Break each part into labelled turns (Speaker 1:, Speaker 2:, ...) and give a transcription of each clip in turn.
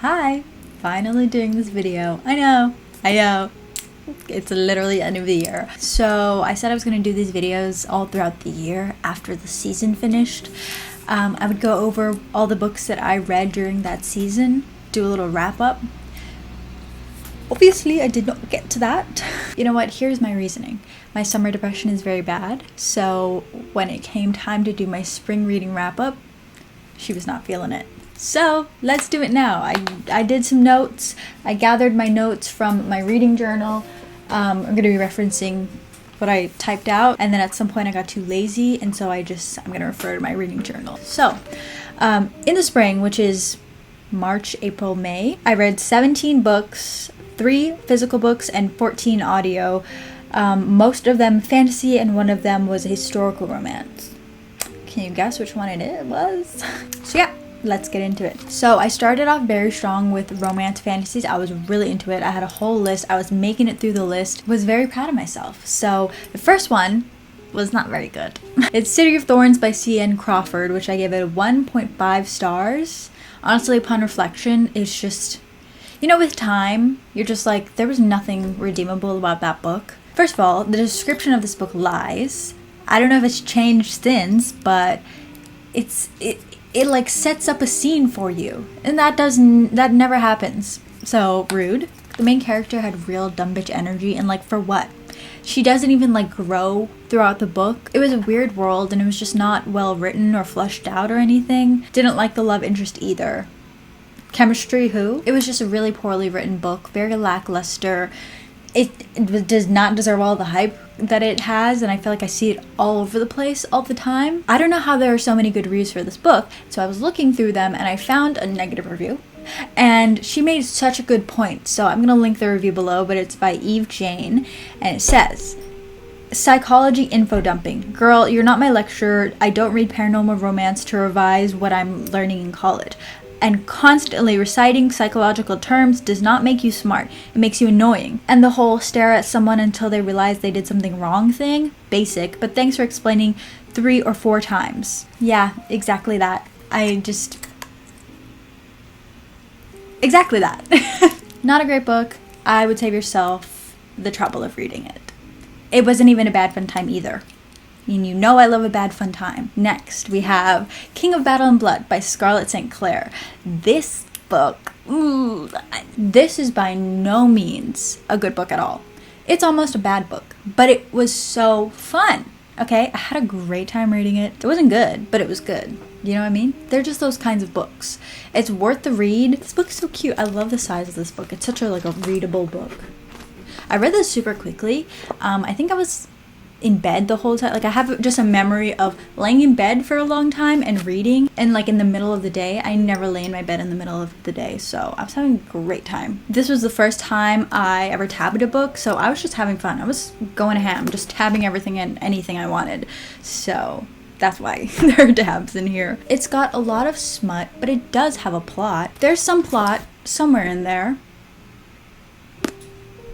Speaker 1: Hi! Finally doing this video. I know. It's literally end of the year. So I said I was going to do these videos all throughout the year after the season finished. I would go over all the books that I read during that season, do a little wrap up. Obviously, I did not get to that. You know what? Here's my reasoning. My summer depression is very bad, so when it came time to do my spring reading wrap up, she was not feeling it. So let's do it now. I did some notes. I gathered my notes from my reading journal. I'm going to be referencing what I typed out, and then at some point I got too lazy, and so I'm going to refer to my reading journal. So in the spring, which is March, April, May, I read 17 books, 3 physical books, and 14 audio. Most of them fantasy, and one of them was a historical romance. Can you guess which one it was? So yeah, let's get into it. So I started off very strong with romance fantasies. I was really into it. I had a whole list. I was making it through the list. Was very proud of myself. So the first one was not very good. It's City of Thorns by C.N. Crawford, which I gave it 1.5 stars. Honestly, upon reflection, it's just, you know, with time, you're just like, there was nothing redeemable about that book. First of all, the description of this book lies. I don't know if it's changed since, but it like sets up a scene for you, and that never happens. So rude. The main character had real dumb bitch energy, and like, for what? She doesn't even like grow throughout the book. It was a weird world, and it was just not well written or fleshed out or anything. Didn't like the love interest either. Chemistry, who? It was just a really poorly written book, very lackluster. It does not deserve all the hype that it has, and I feel like I see it all over the place all the time. I don't know how there are so many good reviews for this book, so I was looking through them and I found a negative review, and she made such a good point, so I'm gonna link the review below, but it's by Eve Jane, and it says, "Psychology info dumping. Girl, you're not my lecturer. I don't read paranormal romance to revise what I'm learning in college. And constantly reciting psychological terms does not make you smart. It makes you annoying. And the whole stare at someone until they realize they did something wrong thing? Basic, but thanks for explaining 3 or 4 times. Yeah, exactly that. Exactly that. Not a great book. I would save yourself the trouble of reading it. It wasn't even a bad fun time either. And you know I love a bad fun time. Next, we have King of Battle and Blood by Scarlett St. Clair. This book, this is by no means a good book at all. It's almost a bad book, but it was so fun, okay? I had a great time reading it. It wasn't good, but it was good. You know what I mean? They're just those kinds of books. It's worth the read. This book's so cute. I love the size of this book. It's such a readable book. I read this super quickly. I think I was in bed the whole time. Like, I have just a memory of laying in bed for a long time and reading, and like in the middle of the day. I never lay in my bed in the middle of the day, so I was having a great time. This was the first time I ever tabbed a book, so I was just having fun. I was going ham, just tabbing everything and anything I wanted, so that's why there are tabs in here. It's got a lot of smut, but it does have a plot. There's some plot somewhere in there.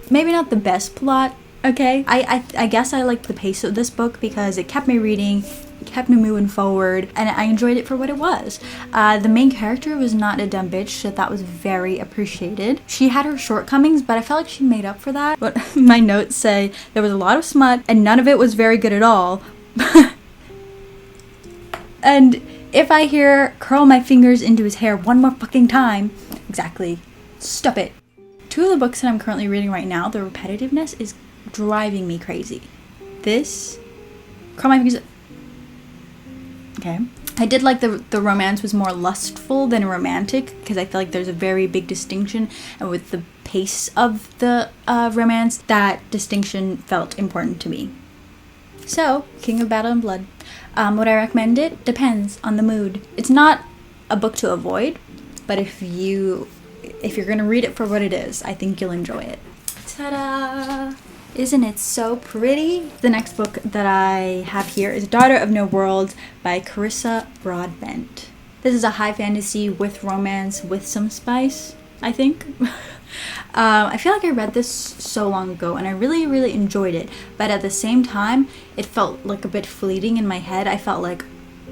Speaker 1: Maybe not the best plot. Okay, I guess I liked the pace of this book because it kept me reading, it kept me moving forward, and I enjoyed it for what it was. The main character was not a dumb bitch, so that was very appreciated. She had her shortcomings, but I felt like she made up for that. But my notes say there was a lot of smut, and none of it was very good at all. And if I hear curl my fingers into his hair one more fucking time, exactly, stop it. 2 of the books that I'm currently reading right now, the repetitiveness is driving me crazy. This, curl my fingers. Okay. I did like the romance was more lustful than romantic, because I feel like there's a very big distinction, and with the pace of the romance, that distinction felt important to me. So, King of Battle and Blood. Would I recommend it? Depends on the mood. It's not a book to avoid, but if you're gonna read it for what it is, I think you'll enjoy it. Ta-da! Isn't it so pretty? The next book that I have here is Daughter of No World by Carissa Broadbent. This is a high fantasy with romance with some spice, I think. I feel like I read this so long ago and I really, really enjoyed it, but at the same time, it felt like a bit fleeting in my head. I felt like,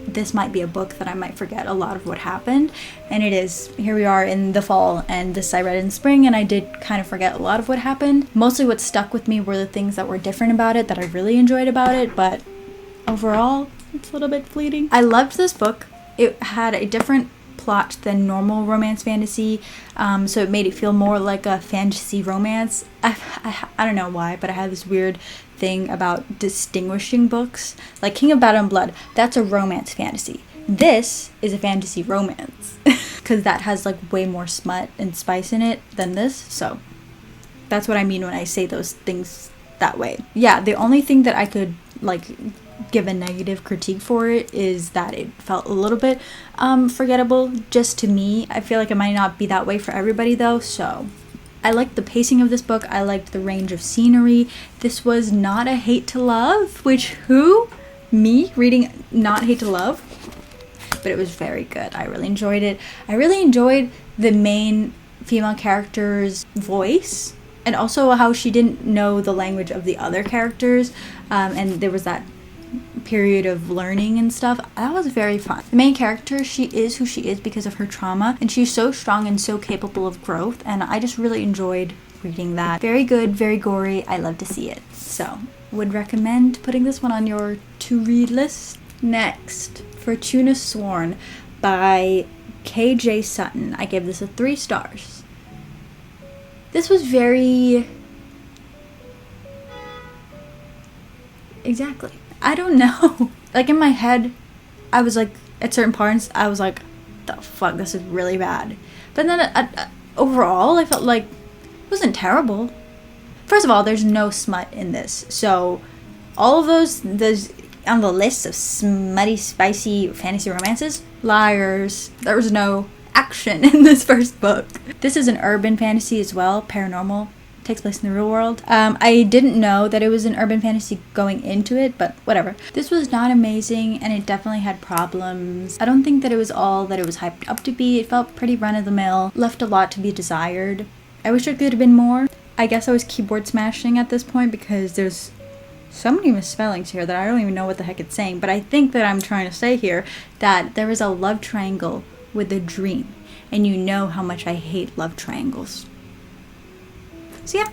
Speaker 1: this might be a book that I might forget a lot of what happened, and it is. Here we are in the fall, and this I read in spring, and I did kind of forget a lot of what happened. Mostly what stuck with me were the things that were different about it, that I really enjoyed about it, but overall, it's a little bit fleeting. I loved this book. It had a different plot than normal romance fantasy, so it made it feel more like a fantasy romance. I don't know why, but I have this weird thing about distinguishing books. Like King of Battle and Blood, that's a romance fantasy. This is a fantasy romance because that has like way more smut and spice in it than this, so that's what I mean when I say those things that way. Yeah, the only thing that I could like give a negative critique for it is that it felt a little bit forgettable just to me. I feel like it might not be that way for everybody though, so I liked the pacing of this book. I liked the range of scenery. This was not a hate to love, which who? Me reading not hate to love? But it was very good. I really enjoyed it. I really enjoyed the main female character's voice, and also how she didn't know the language of the other characters, and there was that period of learning and stuff. That was very fun. The main character, she is who she is because of her trauma, and she's so strong and so capable of growth, and I just really enjoyed reading that. Very good, very gory. I love to see it. So, would recommend putting this one on your to-read list. Next, Fortuna Sworn by KJ Sutton. I gave this a 3 stars. This was very... Exactly. I don't know. Like in my head, I was like, at certain parts, I was like, the fuck, this is really bad. But then overall, I felt like it wasn't terrible. First of all, there's no smut in this. So all of those on the list of smutty, spicy fantasy romances, liars. There was no action in this first book. This is an urban fantasy as well, paranormal. Takes place in the real world. I didn't know that it was an urban fantasy going into it, but whatever. This was not amazing, and it definitely had problems. I don't think that it was all that it was hyped up to be. It felt pretty run-of-the-mill, left a lot to be desired. I wish there could have been more. I guess I was keyboard smashing at this point because there's so many misspellings here that I don't even know what the heck it's saying, but I think that I'm trying to say here that there is a love triangle with a dream, and you know how much I hate love triangles. So yeah.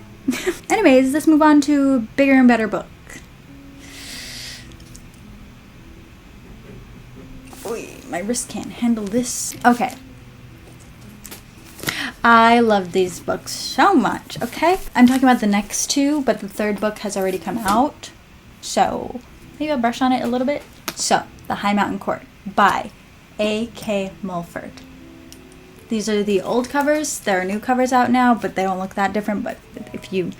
Speaker 1: Anyways, let's move on to a bigger and better book. Oy, my wrist can't handle this. Okay. I love these books so much, okay? I'm talking about the next two, but the third book has already come out. So, maybe I'll brush on it a little bit. So, The High Mountain Court by A.K. Mulford. These are the old covers. There are new covers out now, but they don't look that different. But if you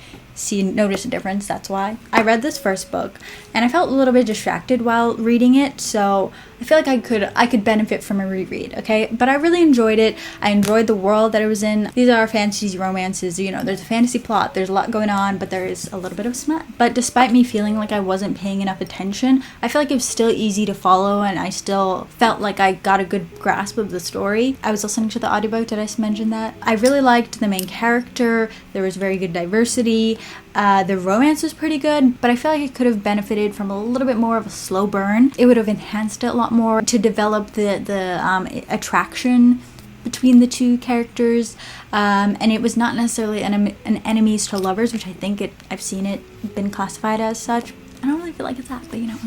Speaker 1: notice a difference, that's why. I read this first book, and I felt a little bit distracted while reading it, so I feel like I could benefit from a reread, okay? But I really enjoyed it. I enjoyed the world that it was in. These are fantasy romances, you know, there's a fantasy plot, there's a lot going on, but there is a little bit of smut. But despite me feeling like I wasn't paying enough attention, I feel like it was still easy to follow, and I still felt like I got a good grasp of the story. I was listening to the audiobook, did I mention that? I really liked the main character. There was very good diversity. The romance was pretty good, but I feel like it could have benefited from a little bit more of a slow burn. It would have enhanced it a lot more to develop the attraction between the two characters, and it was not necessarily an enemies to lovers, which I think I've seen it been classified as such. I don't really feel like it's that, but you know,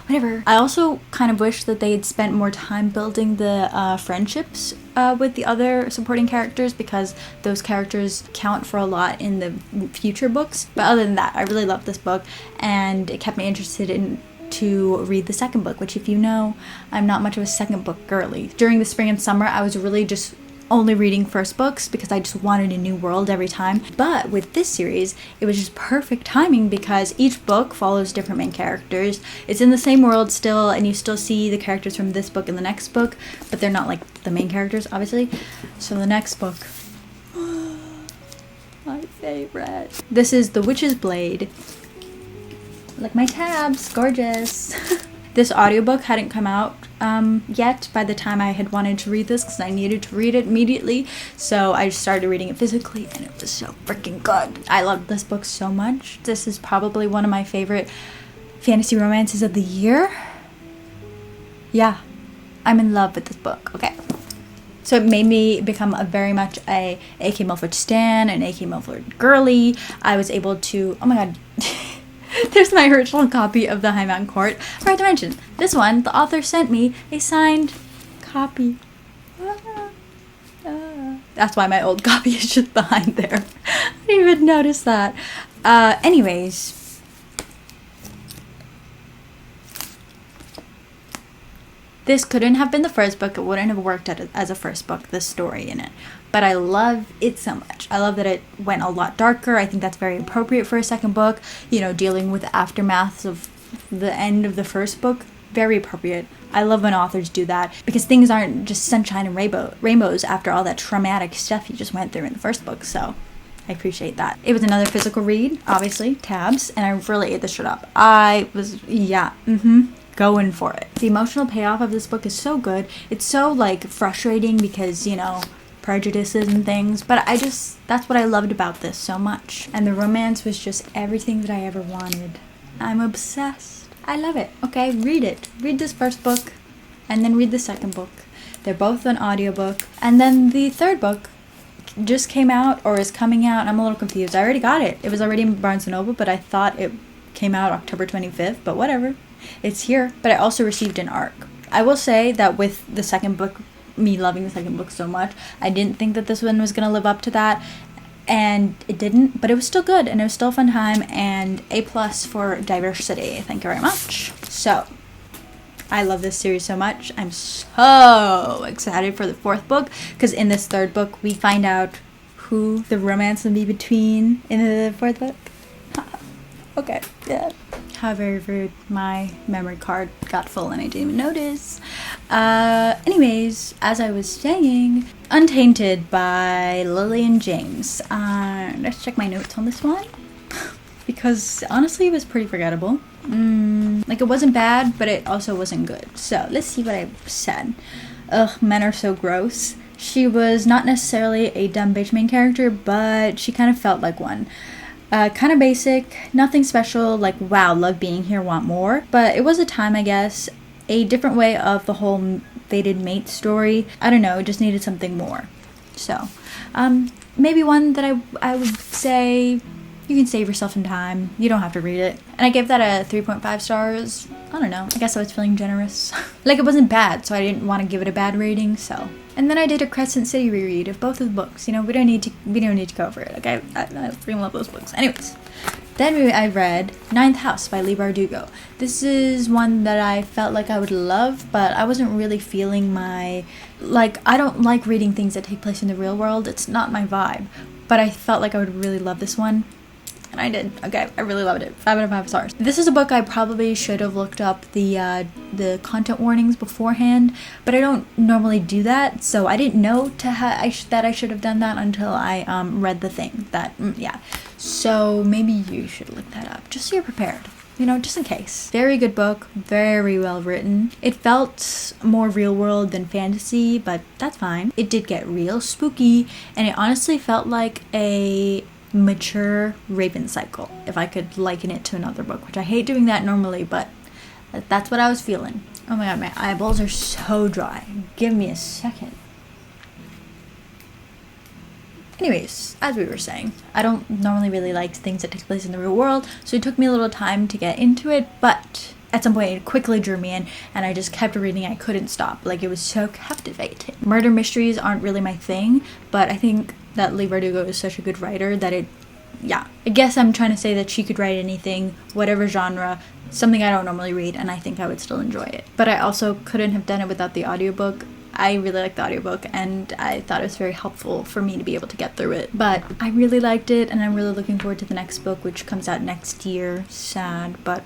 Speaker 1: whatever. I also kind of wish that they had spent more time building the friendships with the other supporting characters, because those characters count for a lot in the future books. But other than that, I really loved this book, and it kept me interested to read the second book, which, if you know, I'm not much of a second book girly. During the spring and summer, I was really just only reading first books because I just wanted a new world every time. But with this series, it was just perfect timing because each book follows different main characters. It's in the same world still, and you still see the characters from this book and the next book, but they're not like the main characters, obviously. So the next book, my favorite. This is The Witch's Blade. Like my tabs, gorgeous. This audiobook hadn't come out yet by the time I had wanted to read this, because I needed to read it immediately. So I just started reading it physically, and it was so freaking good. I loved this book so much. This is probably one of my favorite fantasy romances of the year. Yeah, I'm in love with this book. Okay. So it made me become very much a A.K. Milford stan, an A.K. Milford girly. I was able to, oh my god, there's my original copy of The High Mountain Court. I forgot to mention, this one, the author sent me a signed copy. That's why my old copy is just behind there. I didn't even notice that. Anyways. This couldn't have been the first book. It wouldn't have worked as a first book, the story in it. But I love it so much. I love that it went a lot darker. I think that's very appropriate for a second book. You know, dealing with the aftermaths of the end of the first book. Very appropriate. I love when authors do that because things aren't just sunshine and rainbows after all that traumatic stuff you just went through in the first book. So I appreciate that. It was another physical read, obviously, tabs, and I really ate this shit up. I was, going for it. The emotional payoff of this book is so good. It's so, like, frustrating because, you know, prejudices and things, but that's what I loved about this so much. And the romance was just everything that I ever wanted. I'm obsessed. I love it. Okay, read it. Read this first book, and then read the second book. They're both an audiobook. And then the third book just came out, or is coming out. I'm a little confused. I already got it. It was already in Barnes & Noble, but I thought it came out October 25th, but whatever. It's here. But I also received an ARC. I will say that with the second book, me loving the second book so much, I didn't think that this one was going to live up to that, and it didn't, but it was still good, and it was still a fun time, and A+ for diversity. Thank you very much. So, I love this series so much. I'm so excited for the fourth book, because in this third book, we find out who the romance will be between in the fourth book. Okay, yeah. How very rude. My memory card got full and I didn't even notice. Anyways, as I was saying, Untainted by Lillian James. Let's check my notes on this one. Because honestly, it was pretty forgettable. Like, it wasn't bad, but it also wasn't good. So, let's see what I said. Ugh, men are so gross. She was not necessarily a dumb bitch main character, but she kind of felt like one. Kind of basic, nothing special, like, wow, love being here, want more. But it was a time, I guess, a different way of the whole fated mate story. I don't know, it just needed something more. So, maybe one that I would say you can save yourself some time. You don't have to read it. And I gave that a 3.5 stars. I don't know. I guess I was feeling generous. Like, it wasn't bad, so I didn't want to give it a bad rating, so. And then I did a Crescent City reread of both of the books. You know, we don't need to go over it, okay? I freaking love those books. Anyways. Then I read Ninth House by Leigh Bardugo. This is one that I felt like I would love, but I wasn't really feeling I don't like reading things that take place in the real world. It's not my vibe. But I felt like I would really love this one. And I did. Okay, I really loved it. 5 out of 5 stars. This is a book I probably should have looked up the content warnings beforehand, but I don't normally do that, so I didn't know that I should have done that until I read the thing. So maybe you should look that up, just so you're prepared. You know, just in case. Very good book, very well written. It felt more real world than fantasy, but that's fine. It did get real spooky, and it honestly felt like a mature Raven cycle, if I could liken it to another book, which I hate doing that normally, but that's what I was feeling. Oh my god, my eyeballs are so dry. Give me a second. Anyways, as we were saying, I don't normally really like things that take place in the real world, so it took me a little time to get into it, but at some point it quickly drew me in, and I just kept reading. I couldn't stop. Like, it was so captivating. Murder mysteries aren't really my thing, but I think that Leigh Bardugo is such a good writer that I guess I'm trying to say that she could write anything, whatever genre, something I don't normally read, and I think I would still enjoy it. But I also couldn't have done it without the audiobook. I really liked the audiobook, and I thought it was very helpful for me to be able to get through it. But I really liked it, and I'm really looking forward to the next book, which comes out next year. Sad, but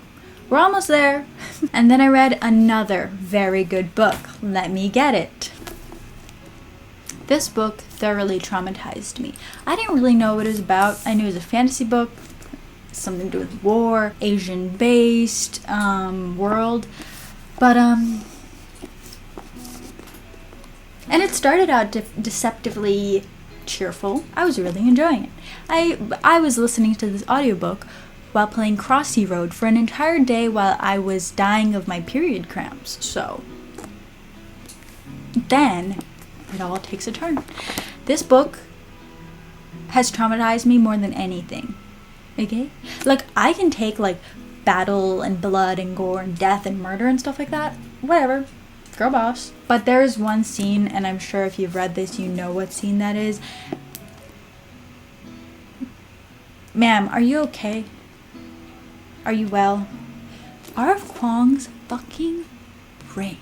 Speaker 1: we're almost there. And then I read another very good book, Let Me Get It. This book thoroughly traumatized me. I didn't really know what it was about. I knew it was a fantasy book, something to do with war, Asian-based world, but and it started out deceptively cheerful. I was really enjoying it. I was listening to this audiobook while playing Crossy Road for an entire day while I was dying of my period cramps, so then it all takes a turn. This book has traumatized me more than anything. Okay? Like, I can take, like, battle and blood and gore and death and murder and stuff like that. Whatever. Girl boss. But there is one scene, and I'm sure if you've read this, you know what scene that is. Ma'am, are you okay? Are you well? R.F. Kuang's fucking brain.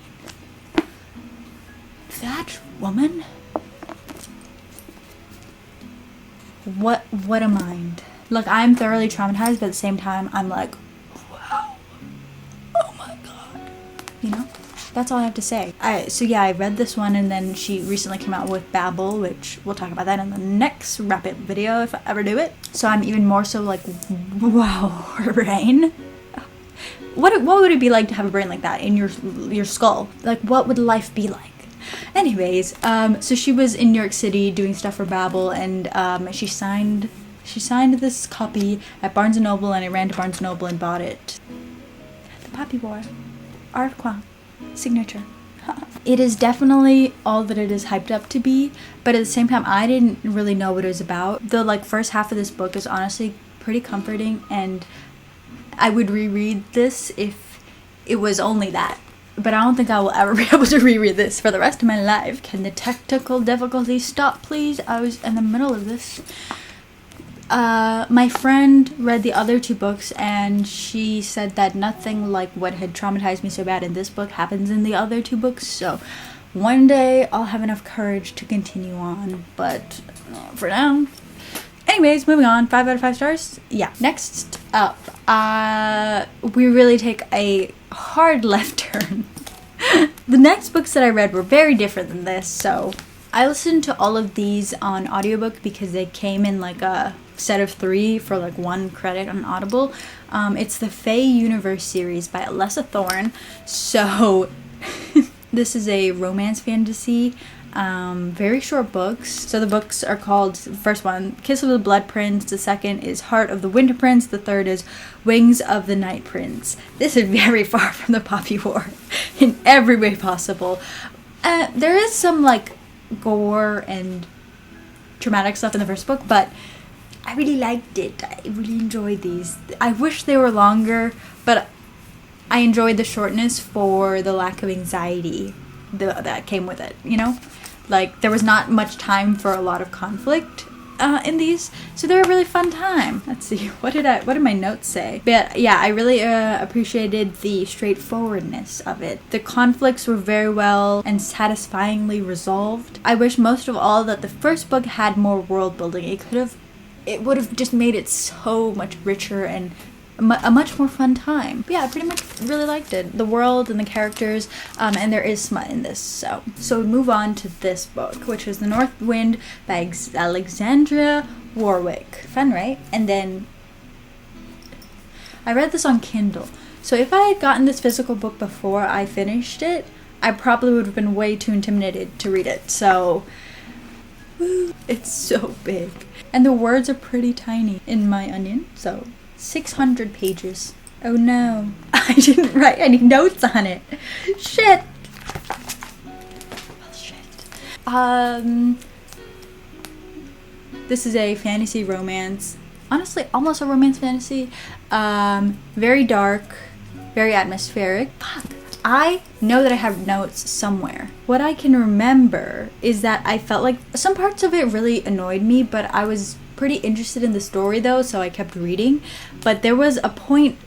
Speaker 1: That woman? What a mind. Look, I'm thoroughly traumatized, but at the same time, I'm like, wow. Oh my god. You know? That's all I have to say. So yeah, I read this one, and then she recently came out with Babel, which we'll talk about that in the next wrap-up video if I ever do it. So I'm even more so like, wow, her brain. What would it be like to have a brain like that in your skull? Like, what would life be like? Anyways, so she was in New York City doing stuff for Babel, and she signed this copy at Barnes & Noble, and I ran to Barnes & Noble and bought it. The Poppy War. R.F. Kuang. Signature. It is definitely all that it is hyped up to be, but at the same time, I didn't really know what it was about. The first half of this book is honestly pretty comforting, and I would reread this if it was only that. But I don't think I will ever be able to reread this for the rest of my life. Can the technical difficulties stop, please? I was in the middle of this. My friend read the other two books, and she said that nothing like what had traumatized me so bad in this book happens in the other two books. So one day I'll have enough courage to continue on, but for now. Anyways, moving on. 5 out of 5 stars. Yeah. Next up, we really take a hard left turn. The next books that I read were very different than this, so I listened to all of these on audiobook because they came in like a set of 3 for like 1 credit on Audible. It's the Fey Universe Series by Thorns. So this is a romance fantasy. Very short books. So the books are called, the first one, Kiss of the Blood Prince. The second is Heart of the Winter Prince. The third is Wings of the Night Prince. This is very far from the Poppy War in every way possible. There is some like gore and traumatic stuff in the first book, but I really liked it. I really enjoyed these. I wish they were longer, but I enjoyed the shortness for the lack of anxiety that came with it, you know? Like, there was not much time for a lot of conflict in these, so they were a really fun time. Let's see, what did my notes say? But yeah, I really appreciated the straightforwardness of it. The conflicts were very well and satisfyingly resolved. I wish most of all that the first book had more world building. It would have just made it so much richer and a much more fun time. But yeah, I pretty much really liked it. The world and the characters, and there is smut in this. So we move on to this book, which is The North Wind by Alexandria Warwick. Fun, right? And then I read this on Kindle. So if I had gotten this physical book before I finished it, I probably would have been way too intimidated to read it. So, woo, it's so big. And the words are pretty tiny in my onion, so 600 pages. Oh no, I didn't write any notes on it. Shit. Well, shit. This is a fantasy romance. Honestly, almost a romance fantasy. Very dark, very atmospheric. Fuck. I know that I have notes somewhere. What I can remember is that I felt like some parts of it really annoyed me, but I was pretty interested in the story though, so I kept reading. But there was a point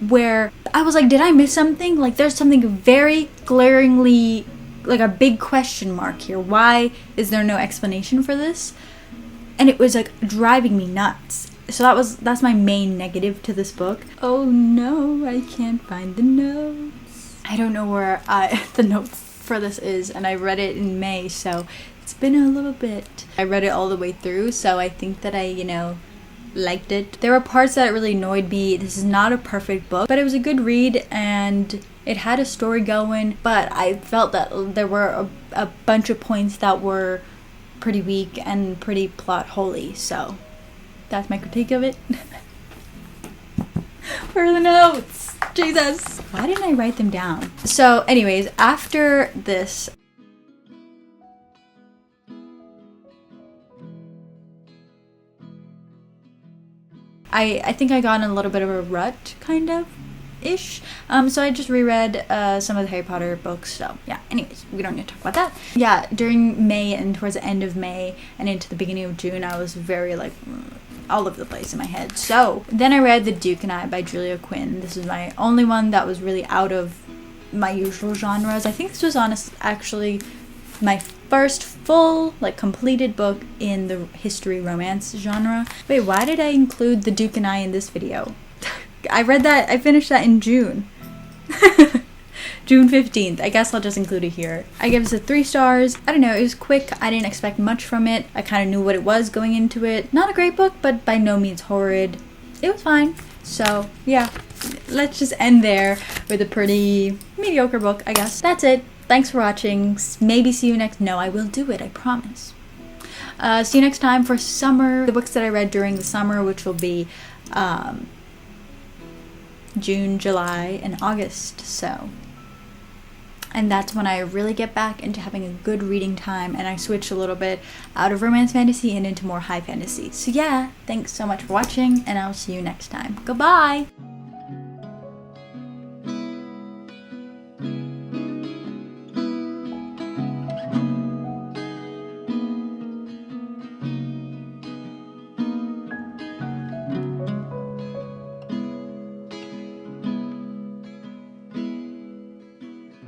Speaker 1: where I was like, did I miss something? Like, there's something very glaringly, like a big question mark here. Why is there no explanation for this? And it was like driving me nuts. So that's my main negative to this book. Oh no, I can't find the notes. I don't know where the note for this is, and I read it in May, so it's been a little bit. I read it all the way through, so I think that I, liked it. There were parts that really annoyed me. This is not a perfect book, but it was a good read, and it had a story going, but I felt that there were a bunch of points that were pretty weak and pretty plot holy, so that's my critique of it. Where are the notes? Jesus. Why didn't I write them down? So anyways, after this, I think I got in a little bit of a rut, kind of ish. So I just reread some of the Harry Potter books. So yeah, anyways, we don't need to talk about that. Yeah, during May and towards the end of May and into the beginning of June, I was very like all over the place in my head. So then I read The Duke and I by Julia Quinn. This is my only one that was really out of my usual genres. I think this was actually my first full, like, completed book in the history romance genre. Wait, why did I include The Duke and I in this video? I finished that in June. June 15th. I guess I'll just include it here. I give this 3 stars. I don't know, it was quick. I didn't expect much from it. I kind of knew what it was going into it. Not a great book, but by no means horrid. It was fine. So, yeah. Let's just end there with a pretty mediocre book, I guess. That's it. Thanks for watching. Maybe see you next... No, I will do it, I promise. See you next time for summer. The books that I read during the summer, which will be June, July, and August. So... And that's when I really get back into having a good reading time, and I switch a little bit out of romance fantasy and into more high fantasy. So yeah, thanks so much for watching, and I'll see you next time. Goodbye!